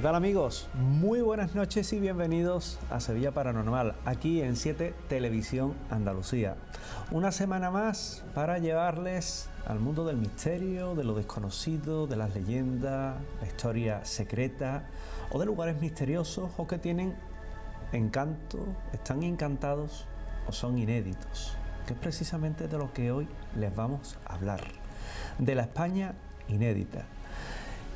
tal, amigos? Muy buenas noches y bienvenidos a Sevilla Paranormal, aquí en 7 Televisión Andalucía. Una semana más para llevarles al mundo del misterio, de lo desconocido, de las leyendas, la historia secreta o de lugares misteriosos o que tienen encanto, están encantados o son inéditos, que es precisamente de lo que hoy les vamos a hablar, de la España inédita.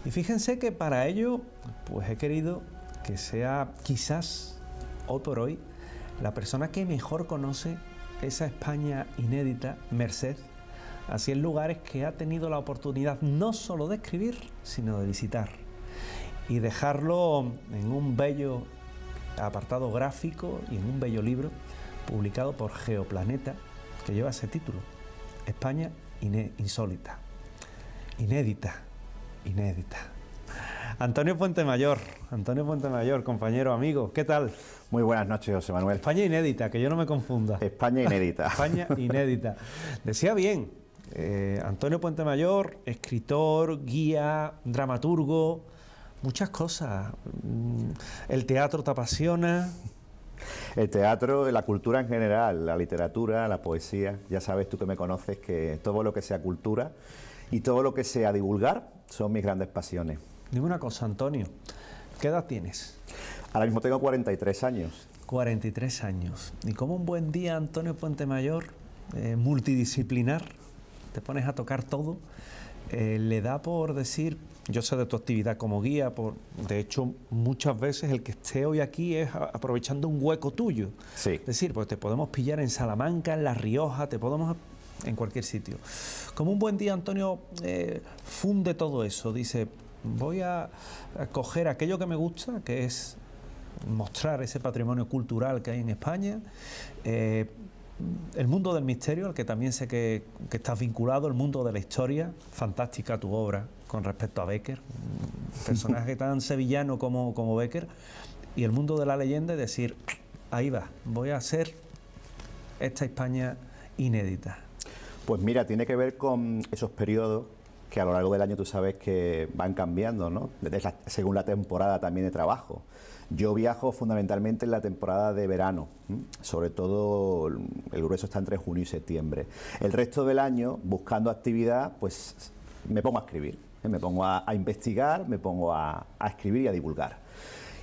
Y fíjense que para ello, pues he querido que sea quizás hoy por hoy la persona que mejor conoce esa España inédita, merced a 100 lugares que ha tenido la oportunidad no solo de escribir, sino de visitar y dejarlo en un bello apartado gráfico y en un bello libro publicado por Geoplaneta que lleva ese título, España insólita, inédita. Antonio Puentemayor, compañero, amigo, ¿qué tal? Muy buenas noches, José Manuel. España inédita, que yo no me confunda. España inédita. España inédita. Decía bien, Antonio Puentemayor, escritor, guía, dramaturgo, muchas cosas. El teatro te apasiona. El teatro, la cultura en general, la literatura, la poesía. Ya sabes tú que me conoces que todo lo que sea cultura y todo lo que sea divulgar son mis grandes pasiones. Dime una cosa, Antonio, ¿qué edad tienes? Ahora mismo tengo 43 años. 43 años. Y como un buen día, Antonio Puentemayor, multidisciplinar, te pones a tocar todo, le da por decir, yo sé de tu actividad como guía, de hecho muchas veces el que esté hoy aquí es aprovechando un hueco tuyo. Sí. Es decir, pues te podemos pillar en Salamanca, en La Rioja, te podemos en cualquier sitio. Como un buen día, Antonio funde todo eso, dice, voy a coger aquello que me gusta, que es mostrar ese patrimonio cultural que hay en España, el mundo del misterio, al que también sé que estás vinculado, el mundo de la historia, fantástica tu obra con respecto a Bécquer, un personaje tan sevillano como Bécquer, y el mundo de la leyenda, y decir, ahí va, voy a hacer esta España inédita. Pues mira, tiene que ver con esos periodos que a lo largo del año tú sabes que van cambiando, ¿no? Según la temporada también de trabajo. Yo viajo fundamentalmente en la temporada de verano, sobre todo el grueso está entre junio y septiembre. El resto del año, buscando actividad, pues me pongo a escribir, me pongo a investigar, me pongo a escribir y a divulgar.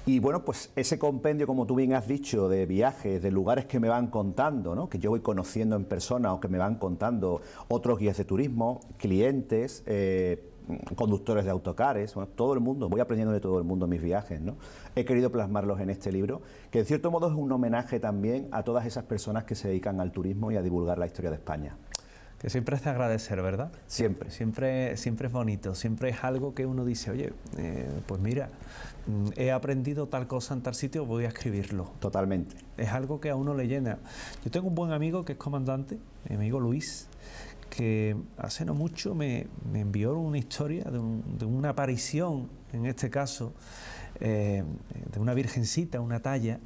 Y bueno, pues ese compendio, como tú bien has dicho, de viajes, de lugares que me van contando, ¿no? Que yo voy conociendo en persona o que me van contando otros guías de turismo, clientes, conductores de autocares, bueno, todo el mundo, voy aprendiendo de todo el mundo en mis viajes, ¿no? He querido plasmarlos en este libro, que en cierto modo es un homenaje también a todas esas personas que se dedican al turismo y a divulgar la historia de España. Que siempre es de agradecer, ¿verdad? Siempre. Siempre es bonito, siempre es algo que uno dice, oye, pues mira, he aprendido tal cosa en tal sitio, voy a escribirlo. Totalmente. Es algo que a uno le llena. Yo tengo un buen amigo que es comandante, mi amigo Luis, que hace no mucho me envió una historia de una aparición, en este caso, de una virgencita, una talla,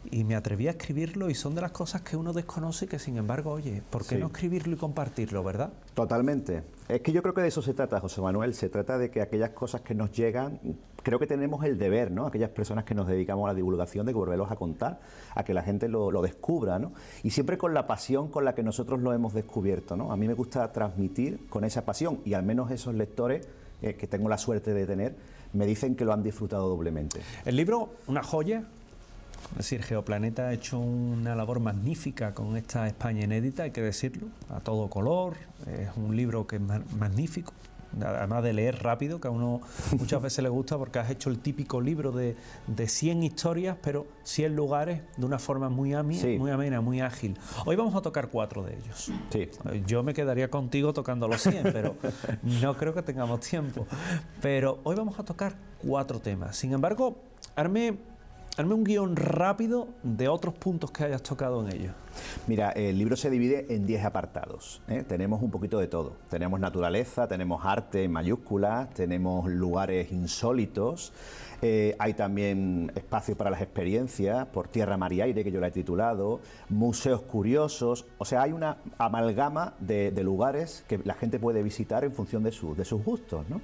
y me atreví a escribirlo y son de las cosas que uno desconoce y que sin embargo, oye, ¿por qué no escribirlo y compartirlo, verdad? Totalmente. Es que yo creo que de eso se trata, José Manuel, se trata de que aquellas cosas que nos llegan, creo que tenemos el deber, ¿no? Aquellas personas que nos dedicamos a la divulgación de volverlos a contar, a que la gente lo descubra, ¿no? Y siempre con la pasión con la que nosotros lo hemos descubierto, ¿no? A mí me gusta transmitir con esa pasión y al menos esos lectores que tengo la suerte de tener, me dicen que lo han disfrutado doblemente. El libro, una joya. Es decir, Geoplaneta ha hecho una labor magnífica con esta España inédita, hay que decirlo, a todo color, es un libro que es magnífico, además de leer rápido, que a uno muchas veces le gusta porque has hecho el típico libro de 100 historias, pero 100 lugares de una forma muy amena, muy ágil. Hoy vamos a tocar 4 de ellos. Sí. Yo me quedaría contigo tocando los 100, pero no creo que tengamos tiempo. Pero hoy vamos a tocar 4 temas. Sin embargo, arme un guión rápido de otros puntos que hayas tocado en ellos. Mira, el libro se divide en 10 apartados, ¿eh? Tenemos un poquito de todo. Tenemos naturaleza, tenemos arte en mayúsculas, tenemos lugares insólitos, hay también espacio para las experiencias, por tierra, mar y aire, que yo la he titulado, museos curiosos, o sea, hay una amalgama de lugares que la gente puede visitar en función de sus gustos, ¿no?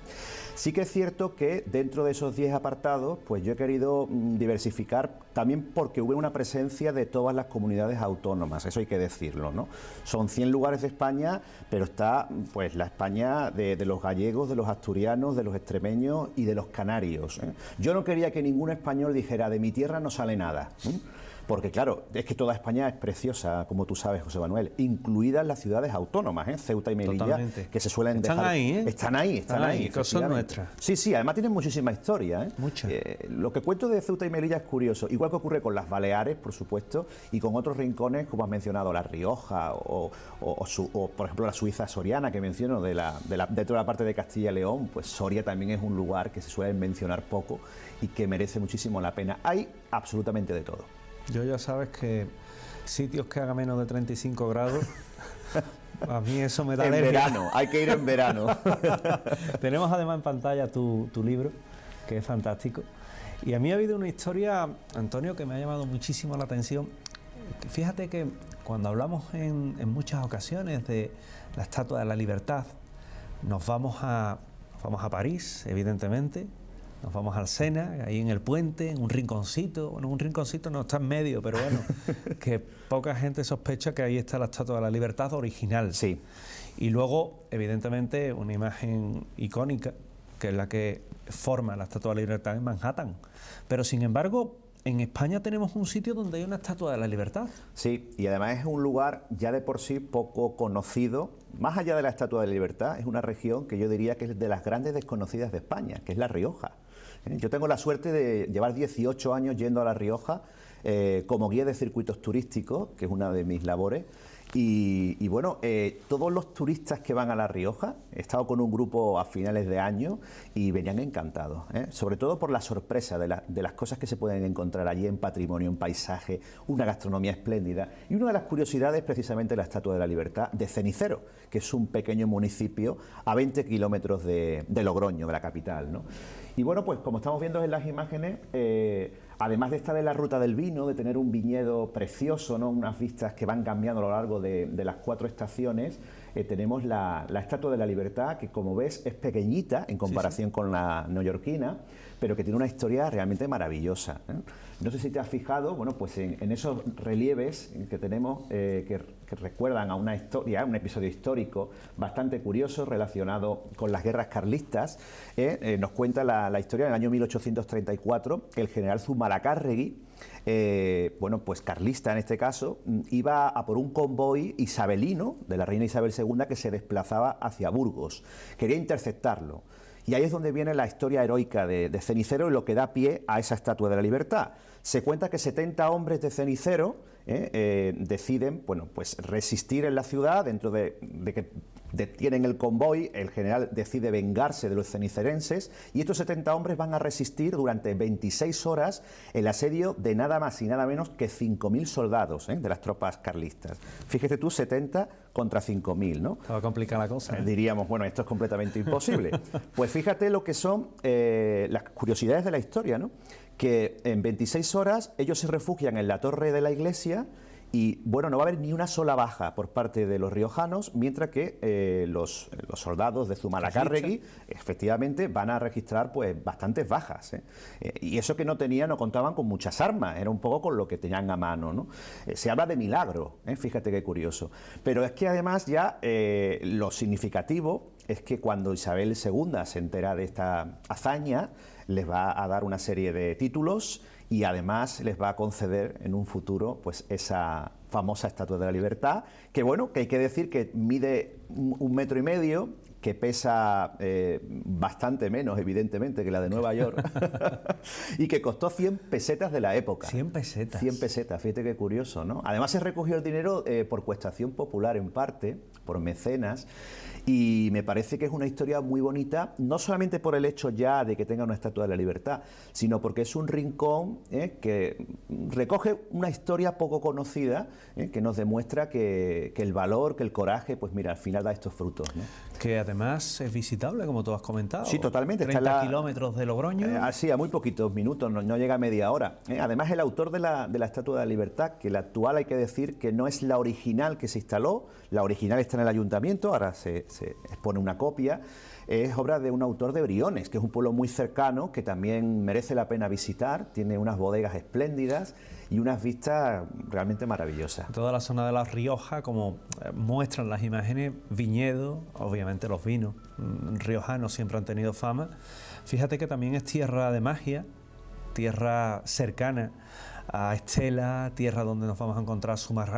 Sí que es cierto que dentro de esos 10 apartados, pues yo he querido diversificar también porque hubo una presencia de todas las comunidades autónomas, eso hay que decirlo, ¿no? Son 100 lugares de España, pero está pues la España de los gallegos, de los asturianos, de los extremeños y de los canarios, ¿eh? Yo no quería que ningún español dijera, de mi tierra no sale nada, ¿eh? Porque claro, es que toda España es preciosa, como tú sabes, José Manuel, incluidas las ciudades autónomas, Ceuta y Melilla, totalmente, que se suelen están dejar... ahí, ¿eh? Están ahí, que son nuestras. Sí, sí, además tienen muchísima historia, ¿eh? Mucha. Lo que cuento de Ceuta y Melilla es curioso, igual que ocurre con las Baleares, por supuesto, y con otros rincones, como has mencionado, La Rioja o por ejemplo, la Suiza soriana, que menciono, dentro de la parte de Castilla y León, pues Soria también es un lugar que se suele mencionar poco y que merece muchísimo la pena. Hay absolutamente de todo. Yo ya sabes que sitios que hagan menos de 35 grados, a mí eso me da en alergia. verano, hay que ir en verano. Tenemos además en pantalla tu libro, que es fantástico. Y a mí ha habido una historia, Antonio, que me ha llamado muchísimo la atención. Fíjate que cuando hablamos en muchas ocasiones de la Estatua de la Libertad, nos vamos a París, evidentemente. Nos vamos al Sena, ahí en el puente, en un rinconcito. Bueno, un rinconcito no está en medio, pero bueno, que poca gente sospecha que ahí está la Estatua de la Libertad original. Sí. Y luego, evidentemente, una imagen icónica, que es la que forma la Estatua de la Libertad en Manhattan. Pero, sin embargo, en España tenemos un sitio donde hay una Estatua de la Libertad. Sí, y además es un lugar ya de por sí poco conocido. Más allá de la Estatua de la Libertad, es una región que yo diría que es de las grandes desconocidas de España, que es La Rioja. Yo tengo la suerte de llevar 18 años yendo a La Rioja como guía de circuitos turísticos, que es una de mis labores. Y bueno, todos los turistas que van a La Rioja, he estado con un grupo a finales de año y venían encantados, sobre todo por la sorpresa de las cosas que se pueden encontrar allí en patrimonio, en paisaje, una gastronomía espléndida. Y una de las curiosidades es precisamente la Estatua de la Libertad de Cenicero, que es un pequeño municipio a 20 kilómetros de Logroño, de la capital, ¿no? Y bueno, pues como estamos viendo en las imágenes, además de estar en la ruta del vino, de tener un viñedo precioso, ¿no? Unas vistas que van cambiando a lo largo de las 4 estaciones, tenemos la Estatua de la Libertad, que como ves es pequeñita en comparación con la neoyorquina, pero que tiene una historia realmente maravillosa, ¿eh? No sé si te has fijado, bueno, pues en esos relieves que tenemos que recuerdan a una historia, un episodio histórico bastante curioso relacionado con las guerras carlistas. Nos cuenta la historia en el año 1834, el general Zumalacárregui, bueno, pues carlista en este caso, iba a por un convoy isabelino de la reina Isabel II que se desplazaba hacia Burgos. Quería interceptarlo. Y ahí es donde viene la historia heroica de Cenicero y lo que da pie a esa Estatua de la Libertad. Se cuenta que 70 hombres de Cenicero deciden, bueno, pues resistir en la ciudad dentro de que detienen el convoy. El general decide vengarse de los cenicerenses y estos 70 hombres van a resistir durante 26 horas el asedio de nada más y nada menos que 5.000 soldados de las tropas carlistas. Fíjate tú, 70 contra 5.000, ¿no? Estaba complicada la cosa, ¿eh? Diríamos, bueno, esto es completamente imposible. Pues fíjate lo que son las curiosidades de la historia, ¿no? Que en 26 horas ellos se refugian en la torre de la iglesia y, bueno, no va a haber ni una sola baja por parte de los riojanos, mientras que los soldados de Zumalacárregui efectivamente van a registrar pues bastantes bajas, ¿eh? Y eso que no contaban con muchas armas, era un poco con lo que tenían a mano, ¿no? Se habla de milagro, fíjate qué curioso. Pero es que además ya lo significativo es que cuando Isabel II se entera de esta hazaña, les va a dar una serie de títulos y además les va a conceder en un futuro pues esa famosa Estatua de la Libertad, que bueno, que hay que decir que mide 1,5 metros, que pesa bastante menos, evidentemente, que la de Nueva York, y que costó 100 pesetas de la época. 100 pesetas. 100 pesetas, fíjate qué curioso, ¿no? Además se recogió el dinero por coestación popular en parte, por mecenas, y me parece que es una historia muy bonita, no solamente por el hecho ya de que tenga una estatua de la libertad, sino porque es un rincón que recoge una historia poco conocida, que nos demuestra que el valor, que el coraje, pues mira, al final da estos frutos, ¿no? Que además es visitable, como tú has comentado. Sí, totalmente. 30 kilómetros de Logroño. Sí, a muy poquitos minutos, no llega a media hora. Además, el autor de la Estatua de la Libertad, que la actual hay que decir que no es la original que se instaló, la original está en el ayuntamiento, ahora se expone una copia, es obra de un autor de Briones, que es un pueblo muy cercano, que también merece la pena visitar, tiene unas bodegas espléndidas y unas vistas realmente maravillosas. Toda la zona de La Rioja, como muestran las imágenes, viñedo, obviamente los vinos riojanos siempre han tenido fama. Fíjate que también es tierra de magia, tierra cercana a Estela, tierra donde nos vamos a encontrar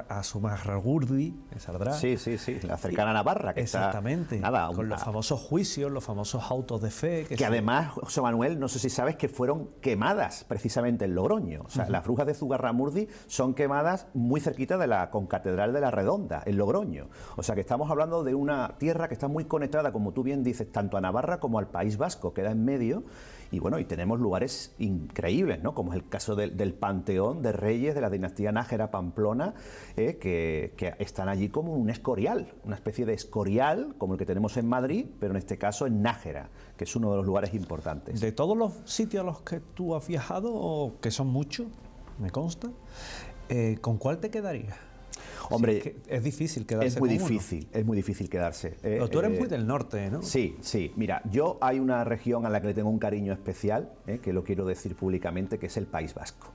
a Zumarragurdi, en Sardá. Sí, la cercana a Navarra. Que exactamente, está, con los famosos juicios, los famosos autos de fe. Que además, José Manuel, no sé si sabes que fueron quemadas precisamente en Logroño. O sea, las brujas de Zugarramurdi son quemadas muy cerquita de la concatedral de la Redonda, en Logroño. O sea, que estamos hablando de una tierra que está muy conectada, como tú bien dices, tanto a Navarra como al País Vasco, queda en medio. Y bueno, y tenemos lugares increíbles, ¿no? Como es el caso del Panteón de Reyes de la dinastía Nájera Pamplona, que están allí como un escorial, una especie de escorial, como el que tenemos en Madrid, pero en este caso en Nájera, que es uno de los lugares importantes. De todos los sitios a los que tú has viajado, que son muchos, me consta, ¿con cuál te quedarías? Hombre, sí, es difícil quedarse. Es muy difícil quedarse. Pero tú eres muy del norte, ¿no? Sí. Mira, yo hay una región a la que le tengo un cariño especial, que lo quiero decir públicamente, que es el País Vasco.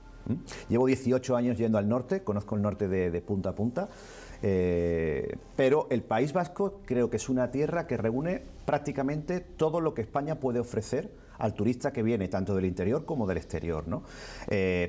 Llevo 18 años yendo al norte, conozco el norte de punta a punta, pero el País Vasco creo que es una tierra que reúne prácticamente todo lo que España puede ofrecer al turista que viene tanto del interior como del exterior, ¿no?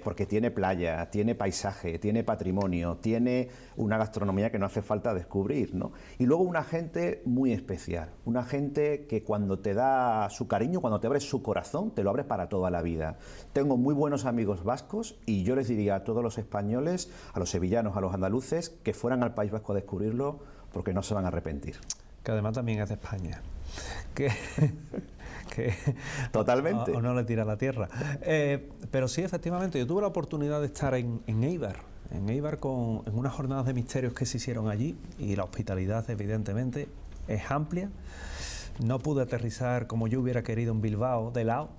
Porque tiene playa, tiene paisaje, tiene patrimonio, tiene una gastronomía que no hace falta descubrir, ¿no? Y luego una gente muy especial, una gente que cuando te da su cariño, cuando te abre su corazón, te lo abre para toda la vida. Tengo muy buenos amigos vascos y yo les diría a todos los españoles, a los sevillanos, a los andaluces, que fueran al País Vasco a descubrirlo porque no se van a arrepentir. Que además también es de España. Que totalmente. O no le tira la tierra. Pero sí, efectivamente, yo tuve la oportunidad de estar en Eibar, en unas jornadas de misterios que se hicieron allí, y la hospitalidad, evidentemente, es amplia. No pude aterrizar como yo hubiera querido en Bilbao, de lado.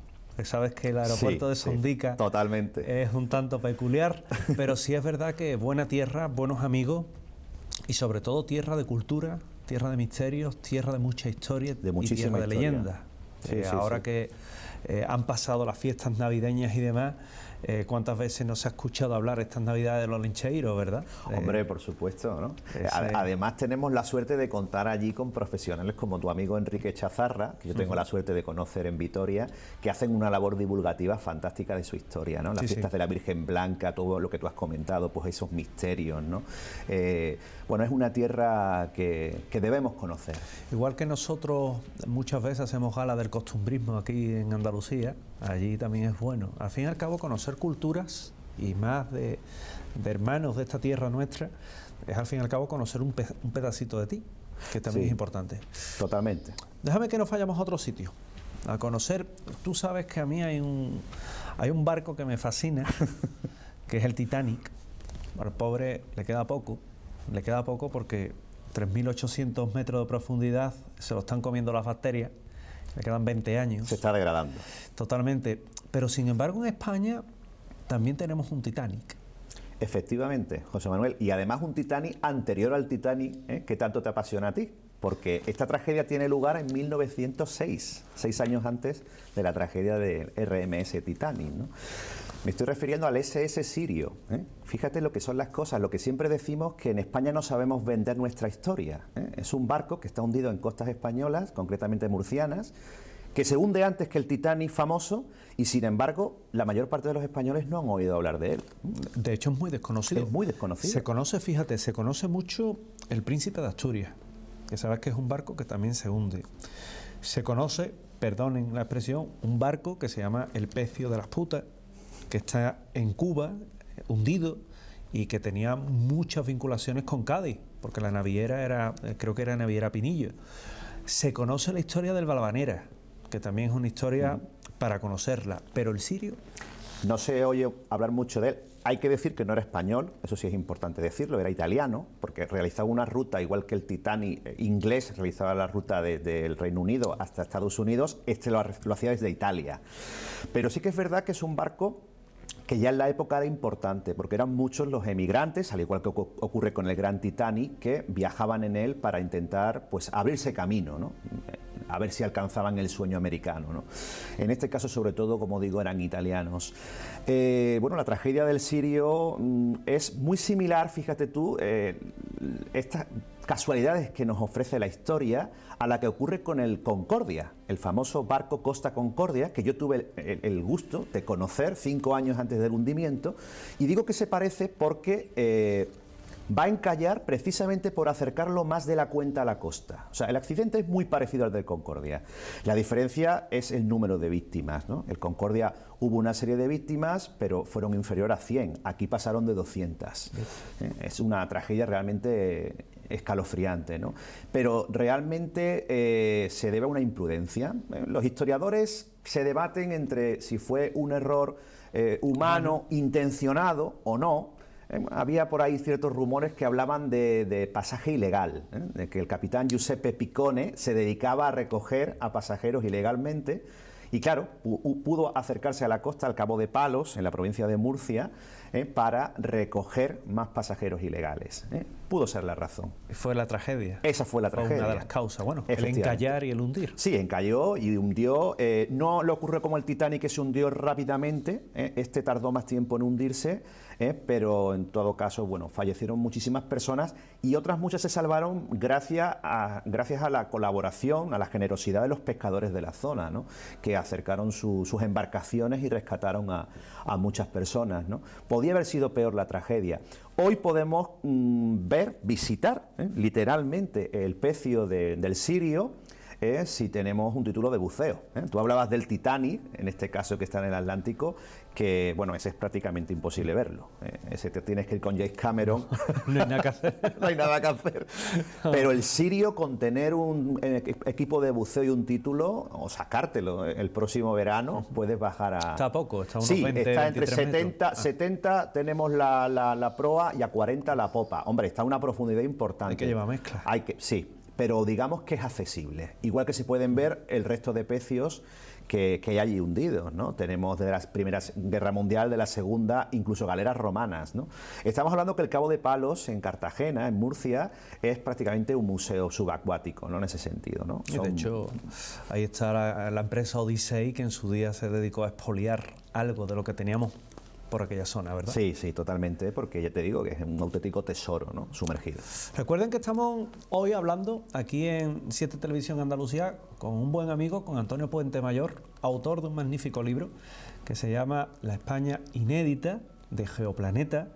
Sabes que el aeropuerto de Sondica totalmente. Es un tanto peculiar, pero sí es verdad que buena tierra, buenos amigos y sobre todo tierra de cultura, tierra de misterios, tierra de mucha historia y tierra de leyendas. Ahora que han pasado las fiestas navideñas y demás, ¿cuántas veces no se ha escuchado hablar estas navidades de los lincheiros, verdad? Hombre, por supuesto, ¿no? Además tenemos la suerte de contar allí con profesionales como tu amigo Enrique Chazarra, que yo tengo la suerte de conocer en Vitoria, que hacen una labor divulgativa fantástica de su historia, ¿no? Las fiestas de la Virgen Blanca, todo lo que tú has comentado, pues esos misterios, ¿no? Bueno, es una tierra que debemos conocer. Igual que nosotros muchas veces hacemos gala del costumbrismo aquí en Andalucía, allí también es bueno. Al fin y al cabo, conocer culturas y más de hermanos de esta tierra nuestra es al fin y al cabo conocer un pedacito de ti, que también es importante. Totalmente. Déjame que nos vayamos a otro sitio, a conocer. Tú sabes que a mí hay un barco que me fascina, que es el Titanic. Al pobre le queda poco porque 3.800 metros de profundidad se lo están comiendo las bacterias. Le quedan 20 años. Se está degradando. Totalmente. Pero sin embargo en España también tenemos un Titanic. Efectivamente, José Manuel. Y además un Titanic anterior al Titanic, que tanto te apasiona a ti. Porque esta tragedia tiene lugar en 1906, 6 años antes de la tragedia del RMS Titanic, ¿no? Me estoy refiriendo al SS Sirio. Fíjate lo que son las cosas, lo que siempre decimos, que en España no sabemos vender nuestra historia. Es un barco que está hundido en costas españolas, concretamente murcianas, que se hunde antes que el Titanic famoso y, sin embargo, la mayor parte de los españoles no han oído hablar de él. De hecho, es muy desconocido. Es muy desconocido. Se conoce, fíjate, se conoce mucho el Príncipe de Asturias, que sabes que es un barco que también se hunde. Se conoce, perdonen la expresión, un barco que se llama el Pecio de las Putas, que está en Cuba, hundido, y que tenía muchas vinculaciones con Cádiz, porque la naviera era, creo que era naviera Pinillo. Se conoce la historia del Valvanera, que también es una historia para conocerla, pero el Sirio... No se oye hablar mucho de él. Hay que decir que no era español, eso sí es importante decirlo, era italiano, porque realizaba una ruta, igual que el Titanic inglés realizaba la ruta del Reino Unido hasta Estados Unidos, este lo hacía desde Italia. Pero sí que es verdad que es un barco que ya en la época era importante, porque eran muchos los emigrantes, al igual que ocurre con el Gran Titanic, que viajaban en él para intentar pues abrirse camino, ¿no? A ver si alcanzaban el sueño americano, ¿no? En este caso, sobre todo, como digo, eran italianos. Bueno, la tragedia del Sirio es muy similar, fíjate tú, estas casualidades que nos ofrece la historia a la que ocurre con el Concordia, el famoso barco Costa Concordia, que yo tuve el gusto de conocer 5 años antes del hundimiento, y digo que se parece porque va a encallar precisamente por acercarlo más de la cuenta a la costa. O sea, el accidente es muy parecido al del Concordia. La diferencia es el número de víctimas, ¿no? El Concordia hubo una serie de víctimas, pero fueron inferior a 100. Aquí pasaron de 200. Es una tragedia realmente escalofriante, ¿no? Pero realmente se debe a una imprudencia. Los historiadores se debaten entre si fue un error humano intencionado o no. Había por ahí ciertos rumores que hablaban de pasaje ilegal, de que el capitán Giuseppe Piccone se dedicaba a recoger a pasajeros ilegalmente y claro, pudo acercarse a la costa, al Cabo de Palos, en la provincia de Murcia, para recoger más pasajeros ilegales. Pudo ser la razón. Fue la tragedia. Esa fue la tragedia. Fue una de las causas. Bueno, el encallar y el hundir. Sí, encalló y hundió. No le ocurrió como el Titanic, que se hundió rápidamente. Este tardó más tiempo en hundirse, pero en todo caso, bueno, fallecieron muchísimas personas y otras muchas se salvaron gracias a la colaboración, a la generosidad de los pescadores de la zona, ¿no? Que acercaron sus embarcaciones y rescataron a muchas personas, ¿no? Podía haber sido peor la tragedia. Hoy podemos visitar literalmente el pecio del Sirio si tenemos un título de buceo. Tú hablabas del Titanic, en este caso que está en el Atlántico, que bueno, ese es prácticamente imposible verlo. Ese te tienes que ir con James Cameron. No hay nada que hacer. No hay nada que hacer. Pero el Sirio, con tener un equipo de buceo y un título, o sacártelo el próximo verano, puedes bajar a... Está poco, está a unos sí, 20, está entre 70, 70 tenemos la proa y a 40 la popa. Hombre, está a una profundidad importante. Hay que llevar mezcla. Sí, pero digamos que es accesible. Igual que se pueden ver el resto de pecios que hay allí hundidos, ¿no? Tenemos de las primeras Guerra Mundial, de la Segunda, incluso galeras romanas, ¿no? Estamos hablando que el Cabo de Palos, en Cartagena, en Murcia, es prácticamente un museo subacuático, ¿no? En ese sentido, ¿no? De hecho, ahí está la empresa Odyssey, que en su día se dedicó a expoliar algo de lo que teníamos por aquella zona, ¿verdad? Sí, sí, totalmente, porque ya te digo que es un auténtico tesoro, ¿no? Sumergido. Recuerden que estamos hoy hablando aquí en 7 Televisión Andalucía con un buen amigo, con Antonio Puente Mayor, autor de un magnífico libro que se llama La España inédita, de Geoplaneta,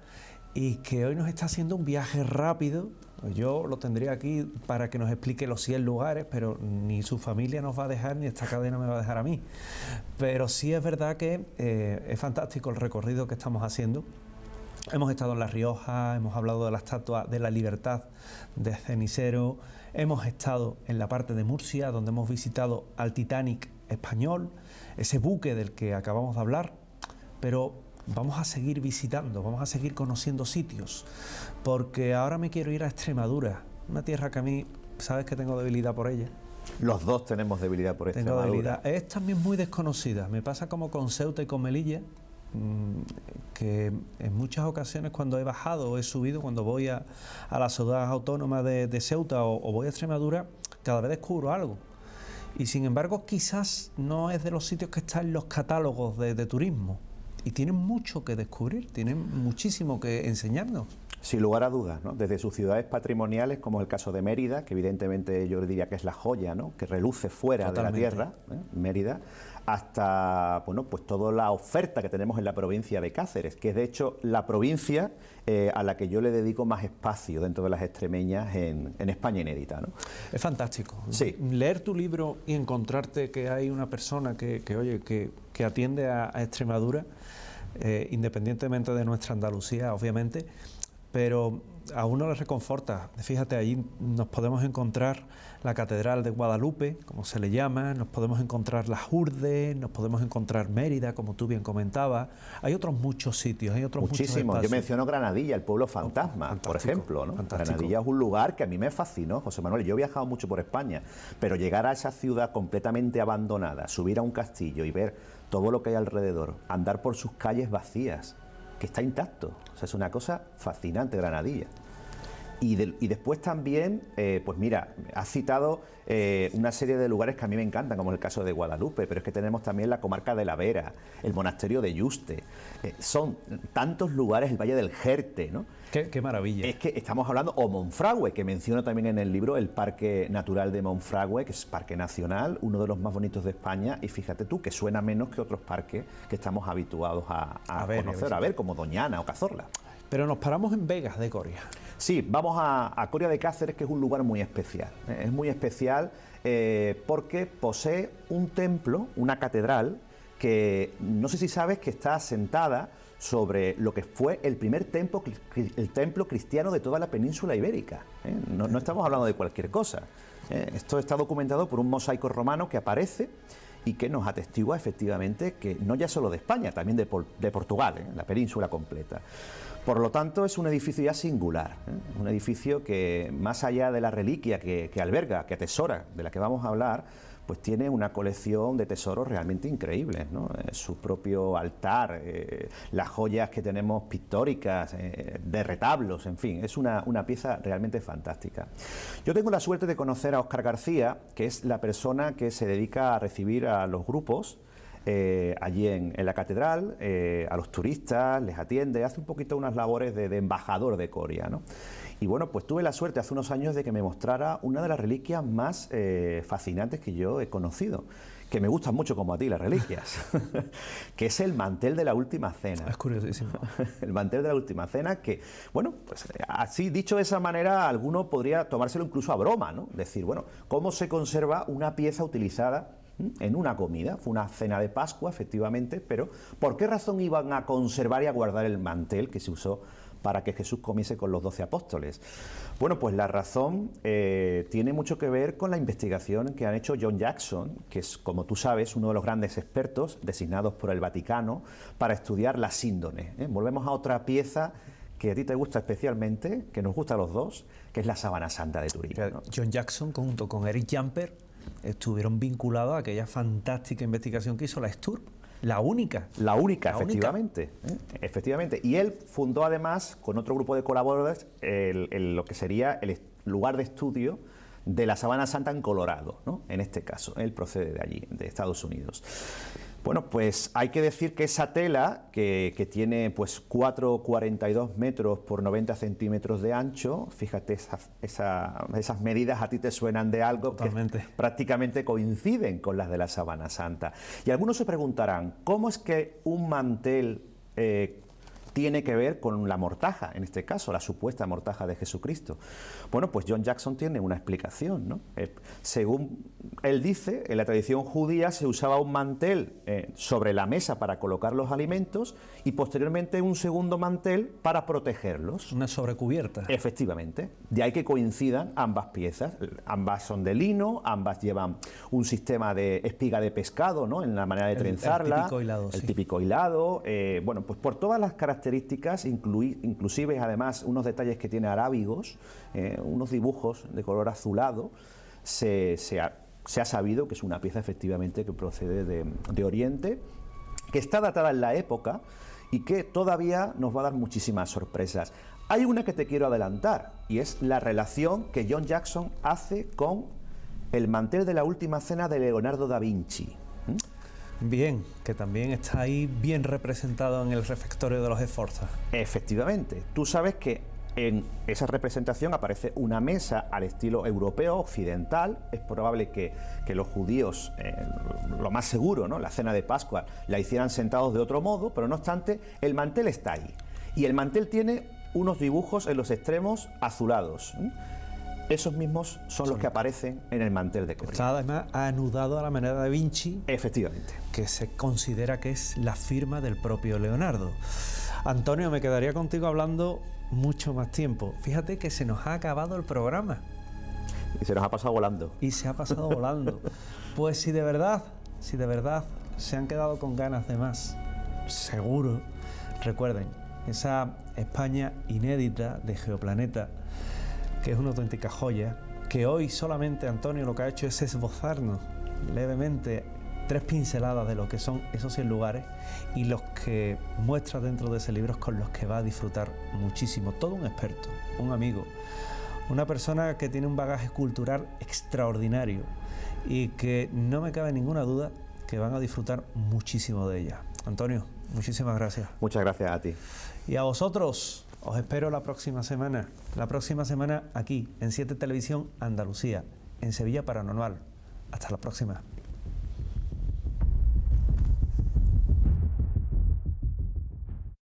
y que hoy nos está haciendo un viaje rápido. Yo lo tendría aquí para que nos explique los 100 lugares, pero ni su familia nos va a dejar, ni esta cadena me va a dejar a mí. Pero sí es verdad que es fantástico el recorrido que estamos haciendo. Hemos estado en La Rioja, hemos hablado de la Estatua de la Libertad de Cenicero, hemos estado en la parte de Murcia, donde hemos visitado al Titanic español, ese buque del que acabamos de hablar, pero vamos a seguir visitando, vamos a seguir conociendo sitios, porque ahora me quiero ir a Extremadura, una tierra que a mí, sabes que tengo debilidad por ella. Los dos tenemos debilidad por Extremadura. Tengo debilidad. Es también muy desconocida, me pasa como con Ceuta y con Melilla, que en muchas ocasiones cuando he bajado o he subido, cuando voy a la ciudad autónoma de Ceuta o voy a Extremadura, cada vez descubro algo. Y sin embargo, quizás no es de los sitios que están en los catálogos de turismo. Y tienen mucho que descubrir, tienen muchísimo que enseñarnos. Sin lugar a dudas, ¿no? Desde sus ciudades patrimoniales, como es el caso de Mérida, que evidentemente yo diría que es la joya, ¿no? Que reluce fuera Totalmente. de la tierra, Mérida, hasta bueno, pues toda la oferta que tenemos en la provincia de Cáceres, que es de hecho la provincia a la que yo le dedico más espacio dentro de las extremeñas en España inédita, ¿no? Es fantástico. Sí. Leer tu libro y encontrarte que hay una persona que atiende a Extremadura, independientemente de nuestra Andalucía, obviamente, pero a uno le reconforta. Fíjate, allí nos podemos encontrar la Catedral de Guadalupe, como se le llama, nos podemos encontrar las Urdes, nos podemos encontrar Mérida, como tú bien comentabas. Hay otros muchos sitios, hay otros muchos Muchísimo. espacios. Yo menciono Granadilla, el pueblo fantasma, Fantástico, por ejemplo, ¿no? fantástico. Granadilla es un lugar que a mí me fascinó, José Manuel. Yo he viajado mucho por España, pero llegar a esa ciudad completamente abandonada, subir a un castillo y ver todo lo que hay alrededor, andar por sus calles vacías, que está intacto. O sea, es una cosa fascinante, Granadilla. Y después también, pues mira, has citado una serie de lugares que a mí me encantan, como es el caso de Guadalupe, pero es que tenemos también la comarca de la Vera, el monasterio de Yuste. Son tantos lugares, el Valle del Jerte, ¿no? Qué maravilla. Es que estamos hablando, o Monfragüe, que menciono también en el libro, el Parque Natural de Monfragüe, que es parque nacional, uno de los más bonitos de España, y fíjate tú, que suena menos que otros parques que estamos habituados a conocer, a ver, como Doñana o Cazorla. Pero nos paramos en Vegas de Coria. Sí, vamos a Coria de Cáceres, que es un lugar muy especial. Es muy especial porque posee un templo, una catedral, que no sé si sabes que está asentada sobre lo que fue el primer templo cristiano de toda la península ibérica. No estamos hablando de cualquier cosa. Esto está documentado por un mosaico romano que aparece y que nos atestigua efectivamente que no ya solo de España, también de Portugal, la península completa. Por lo tanto, es un edificio ya singular, un edificio que, más allá de la reliquia que alberga, que atesora, de la que vamos a hablar, pues tiene una colección de tesoros realmente increíbles, ¿no? Su propio altar, las joyas que tenemos pictóricas, de retablos, en fin, es una pieza realmente fantástica. Yo tengo la suerte de conocer a Óscar García, que es la persona que se dedica a recibir a los grupos allí en la catedral, a los turistas, les atiende, hace un poquito unas labores de embajador de Coria, ¿no? Y bueno, pues tuve la suerte hace unos años de que me mostrara una de las reliquias más fascinantes que yo he conocido, que me gustan mucho como a ti las reliquias, que es el mantel de la Última Cena. Es curiosísimo. El mantel de la Última Cena que, bueno, pues así dicho de esa manera, alguno podría tomárselo incluso a broma, ¿no? Decir, bueno, ¿cómo se conserva una pieza utilizada en una comida? Fue una cena de Pascua, efectivamente, pero ¿por qué razón iban a conservar y a guardar el mantel que se usó para que Jesús comiese con los 12 apóstoles? Bueno, pues la razón tiene mucho que ver con la investigación que han hecho John Jackson, que es, como tú sabes, uno de los grandes expertos designados por el Vaticano para estudiar la síndone. Volvemos a otra pieza que a ti te gusta especialmente, que nos gusta a los dos, que es la Sábana Santa de Turín, ¿no? John Jackson, junto con Eric Jumper, estuvieron vinculados a aquella fantástica investigación que hizo la STURP, la única. La única, efectivamente. Efectivamente. Y él fundó además, con otro grupo de colaboradores, lo que sería el lugar de estudio de la Sábana Santa en Colorado, ¿no? En este caso, él procede de allí, de Estados Unidos. Bueno, pues hay que decir que esa tela, que tiene pues 4,42 metros por 90 centímetros de ancho, fíjate, esas medidas a ti te suenan de algo. Totalmente. Que prácticamente coinciden con las de la Sábana Santa. Y algunos se preguntarán, ¿cómo es que un mantel tiene que ver con la mortaja, en este caso, la supuesta mortaja de Jesucristo? Bueno, pues John Jackson tiene una explicación, ¿no? Según él dice, en la tradición judía se usaba un mantel sobre la mesa para colocar los alimentos y posteriormente un segundo mantel para protegerlos. Una sobrecubierta. Efectivamente. De ahí que coincidan ambas piezas. Ambas son de lino, ambas llevan un sistema de espiga de pescado, ¿no? En la manera de trenzarla. El típico hilado. El sí. típico hilado. Bueno, pues por todas las características, inclusive además unos detalles que tiene arábigos, unos dibujos de color azulado, se ha sabido que es una pieza efectivamente que procede de Oriente, que está datada en la época y que todavía nos va a dar muchísimas sorpresas. Hay una que te quiero adelantar y es la relación que John Jackson hace con el mantel de la Última Cena de Leonardo da Vinci. Bien, que también está ahí bien representado en el refectorio de los Esforzas. Efectivamente. Tú sabes que En esa representación aparece una mesa al estilo europeo, occidental. Es probable que los judíos, lo más seguro, ¿no?, la cena de Pascua, la hicieran sentados de otro modo, pero no obstante, el mantel está ahí. Y el mantel tiene unos dibujos en los extremos azulados. Esos mismos son los que aparecen en el mantel de Coria. Está además anudado a la manera de Da Vinci. Efectivamente. Que se considera que es la firma del propio Leonardo. Antonio, me quedaría contigo hablando mucho más tiempo. Fíjate que se nos ha acabado el programa. Y se nos ha pasado volando. Y se ha pasado volando. Pues si de verdad se han quedado con ganas de más, seguro, recuerden, esa España inédita de Geoplaneta, que es una auténtica joya, que hoy solamente Antonio lo que ha hecho es esbozarnos levemente 3 pinceladas de lo que son esos 100 lugares y los que muestra dentro de ese libro con los que va a disfrutar muchísimo. Todo un experto, un amigo, una persona que tiene un bagaje cultural extraordinario y que no me cabe ninguna duda que van a disfrutar muchísimo de ella. Antonio, muchísimas gracias. Muchas gracias a ti. Y a vosotros, os espero la próxima semana. La próxima semana aquí, en 7 Televisión Andalucía, en Sevilla Paranormal. Hasta la próxima.